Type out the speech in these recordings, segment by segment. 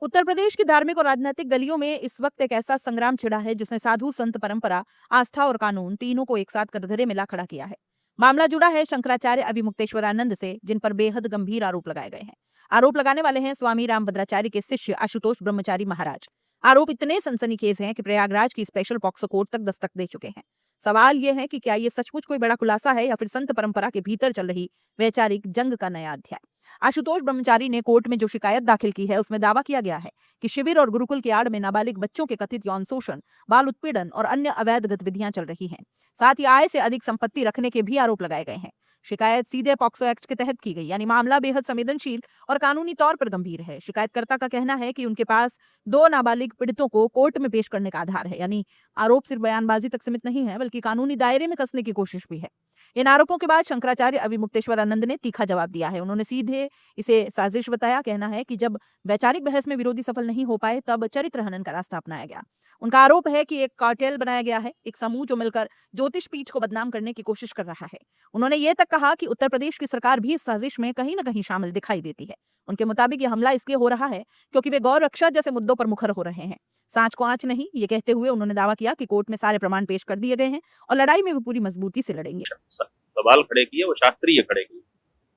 उत्तर प्रदेश की धार्मिक और राजनीतिक गलियों में इस वक्त एक ऐसा संग्राम छिड़ा है जिसने साधु संत परंपरा, आस्था और कानून तीनों को एक साथ कटघरे में ला खड़ा किया है। मामला जुड़ा है शंकराचार्य अभिमुक्तेश्वरानंद से, जिन पर बेहद गंभीर आरोप लगाए गए हैं। आरोप लगाने वाले हैं स्वामी रामभद्राचार्य के शिष्य आशुतोष ब्रह्मचारी महाराज। आरोप इतने सनसनीखेज हैं कि प्रयागराज की स्पेशल पॉक्सो कोर्ट तक दस्तक दे चुके हैं। सवाल यह है कि क्या ये सचमुच कोई बड़ा खुलासा है या फिर संत परंपरा के भीतर चल रही वैचारिक जंग का नया अध्याय। आशुतोष ब्रह्मचारी ने कोर्ट में जो शिकायत दाखिल की है उसमें दावा किया गया है कि शिविर और गुरुकुल की आड़ में नाबालिग बच्चों के कथित यौन शोषण, बाल उत्पीड़न और अन्य अवैध गतिविधियां चल रही हैं। साथ ही आय से अधिक संपत्ति रखने के भी आरोप लगाए गए हैं। शिकायत सीधे पॉक्सो एक्ट के तहत की गई, यानी मामला बेहद संवेदनशील और कानूनी तौर पर गंभीर है। शिकायतकर्ता का कहना है कि उनके पास दो नाबालिग पीड़ितों को कोर्ट में पेश करने का आधार है, यानी आरोप सिर्फ बयानबाजी तक सीमित नहीं है बल्कि कानूनी दायरे में कसने की कोशिश भी है। इन आरोपों के बाद शंकराचार्य अभिमुक्तेश्वरानंद ने तीखा जवाब दिया है। उन्होंने सीधे इसे साजिश बताया। कहना है कि जब वैचारिक बहस में विरोधी सफल नहीं हो पाए तब चरित्र हनन का रास्ता अपनाया गया। उनका आरोप है कि एक कार्टेल बनाया गया है, एक समूह जो मिलकर ज्योतिष पीठ को बदनाम करने की कोशिश कर रहा है। उन्होंने ये तक कहा कि उत्तर प्रदेश की सरकार भी इस साजिश में कहीं न कहीं शामिल दिखाई देती है। उनके मुताबिक ये हमला इसलिए हो रहा है क्योंकि वे गौ रक्षा जैसे मुद्दों पर मुखर हो रहे हैं। सांच को आंच नहीं, ये कहते हुए उन्होंने दावा किया कि कोर्ट में सारे प्रमाण पेश कर दिए गए हैं और लड़ाई में वो पूरी मजबूती से लड़ेंगे। सवाल खड़े किए वो शास्त्रीय खड़े किए।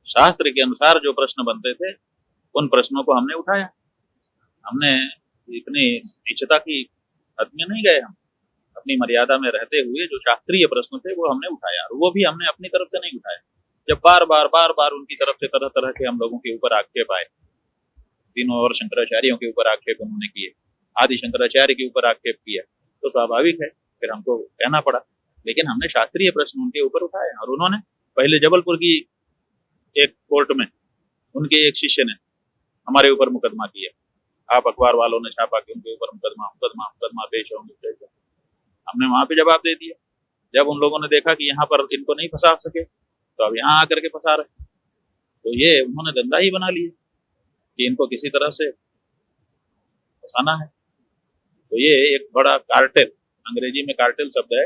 शास्त्र के अनुसार जो प्रश्न बनते थे उन प्रश्नों को हमने उठाया। हमने इतनी नीचता की हद में नहीं गए। हम अपनी मर्यादा में रहते हुए जो शास्त्रीय प्रश्न थे वो हमने उठाया, और वो भी हमने अपनी तरफ से नहीं उठाया। जब बार बार उनकी तरफ से तरह तरह के हम लोगों के ऊपर आक्षेप आए, तीनों और शंकराचार्यों के ऊपर आक्षेप उन्होंने किए, आदि शंकराचार्य के ऊपर आक्षेप किया, तो स्वाभाविक है फिर हमको कहना पड़ा। लेकिन हमने शास्त्रीय प्रश्न उनके ऊपर उठाए, और उन्होंने पहले जबलपुर की एक कोर्ट में उनके एक शिष्य ने हमारे ऊपर मुकदमा किया। आप अखबार वालों ने छापा कि उनके ऊपर मुकदमा पेश होंगे। हमने वहां पे जवाब दे दिया। जब उन लोगों ने देखा कि यहाँ पर इनको नहीं फंसा सके तो अब यहाँ आकर के फंसा रहे, तो ये उन्होंने धंधा ही बना लिया कि इनको किसी तरह से फंसाना है। तो ये एक बड़ा कार्टेल, अंग्रेजी में कार्टेल शब्द है,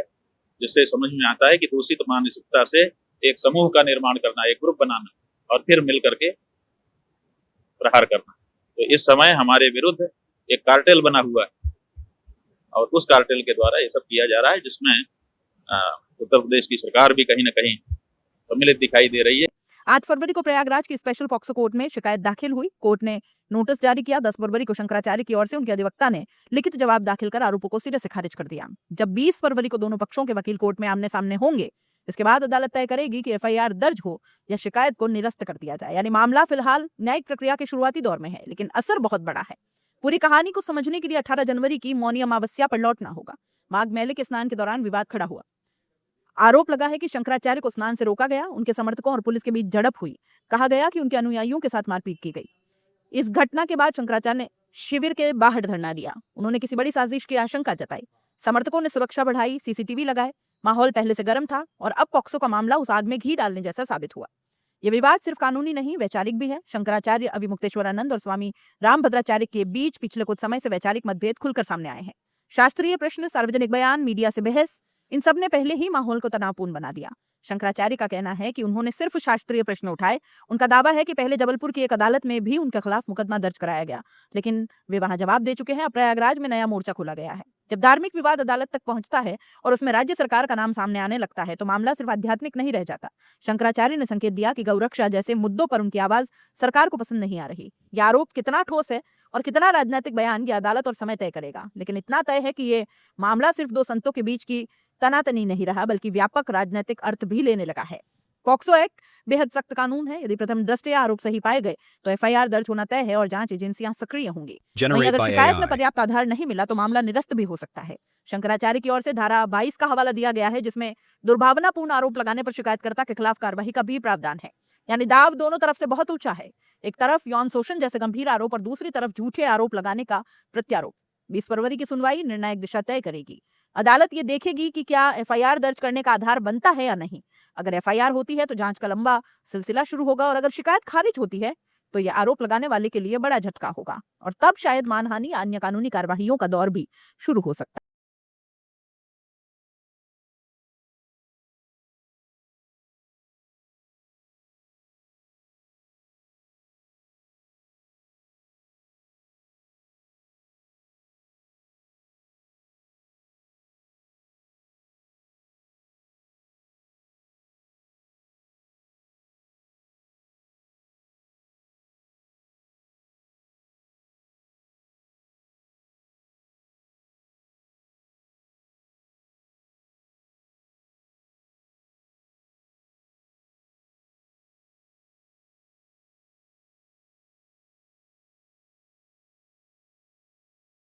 जिससे समझ में आता है कि दूषित मानसिकता से एक समूह का निर्माण करना, एक ग्रुप बनाना और फिर मिल करके प्रहार करना। तो इस समय हमारे विरुद्ध एक कार्टेल बना हुआ है और उस कार्टेल के द्वारा ये सब किया जा रहा है, जिसमें उत्तर प्रदेश की सरकार भी कहीं न कहीं सम्मिलित दिखाई दे रही है। 8 फरवरी को प्रयागराज की स्पेशल पॉक्सो कोर्ट में शिकायत दाखिल हुई। कोर्ट ने नोटिस जारी किया। 10 फरवरी को शंकराचार्य की ओर से उनके अधिवक्ता ने लिखित जवाब दाखिल कर आरोपों को सिरे से खारिज कर दिया। जब 20 फरवरी को दोनों पक्षों के वकील कोर्ट में आमने सामने होंगे, इसके बाद अदालत तय करेगी कि एफआईआर दर्ज हो या शिकायत को निरस्त कर दिया जाए। यानी मामला फिलहाल न्यायिक प्रक्रिया के शुरुआती दौर में है, लेकिन असर बहुत बड़ा है। पूरी कहानी को समझने के लिए 18 जनवरी की मौनी अमावस्या पर लौटना होगा। माघ मेले के स्नान के दौरान विवाद खड़ा हुआ। आरोप लगा है कि शंकराचार्य को स्नान से रोका गया, उनके समर्थकों और पुलिस के बीच झड़प हुई। कहा गया कि उनके अनुयायियों के साथ मारपीट की गई। इस घटना के बाद शंकराचार्य ने शिविर के बाहर धरना दिया। उन्होंने किसी बड़ी साजिश की आशंका जताई। समर्थकों ने सुरक्षा बढ़ाई, सीसीटीवी लगाए। माहौल पहले से गर्म था और अब पॉक्सो का मामला उस आग में घी डालने जैसा साबित हुआ। ये विवाद सिर्फ कानूनी नहीं, वैचारिक भी है। शंकराचार्य अभिमुक्तेश्वरानंद और स्वामी रामभद्राचार्य के बीच पिछले कुछ समय से वैचारिक मतभेद खुलकर सामने आए हैं। शास्त्रीय प्रश्न, सार्वजनिक बयान, मीडिया से बहस, इन सब ने पहले ही माहौल को तनावपूर्ण बना दिया। शंकराचार्य का कहना है कि उन्होंने सिर्फ शास्त्रीय प्रश्न उठाए। उनका दावा है कि पहले जबलपुर की एक अदालत में भी उनके खिलाफ मुकदमा दर्ज कराया गया, लेकिन वे वहां जवाब दे चुके हैं। अब प्रयागराज में नया मोर्चा खोला गया है। जब धार्मिक विवाद अदालत तक पहुंचता है और उसमें राज्य सरकार का नाम सामने आने लगता है तो मामला सिर्फ आध्यात्मिक नहीं रह जाता। शंकराचार्य ने संकेत दिया कि गौरक्षा जैसे मुद्दों पर उनकी आवाज सरकार को पसंद नहीं आ रही। यह आरोप कितना ठोस है और कितना राजनीतिक बयान, ये अदालत और समय तय करेगा। लेकिन इतना तय है कि ये मामला सिर्फ दो संतों के बीच की तनातनी नहीं रहा, बल्कि व्यापक राजनीतिक अर्थ भी लेने लगा है। पॉक्सो एक्ट बेहद सख्त कानून है। यदि प्रथम दृष्टया आरोप सही पाए गए तो एफआईआर दर्ज होना तय है और जांच एजेंसियां सक्रिय होंगी। वहीं अगर शिकायत में पर्याप्त आधार नहीं मिला तो मामला निरस्त भी हो सकता है। शंकराचार्य की ओर से धारा 22 का हवाला दिया गया है, जिसमें दुर्भावनापूर्ण आरोप लगाने पर शिकायतकर्ता के खिलाफ कार्रवाई का भी प्रावधान है। यानी दाव दोनों तरफ से बहुत ऊंचा है। एक तरफ यौन शोषण जैसे गंभीर आरोप और दूसरी तरफ झूठे आरोप लगाने का प्रत्यारोप। 20 फरवरी की सुनवाई निर्णायक दिशा तय करेगी। अदालत ये देखेगी कि क्या एफआईआर दर्ज करने का आधार बनता है या नहीं। अगर एफआईआर होती है तो जांच का लंबा सिलसिला शुरू होगा, और अगर शिकायत खारिज होती है तो यह आरोप लगाने वाले के लिए बड़ा झटका होगा, और तब शायद मानहानि या अन्य कानूनी कार्रवाइयों का दौर भी शुरू हो सकता है।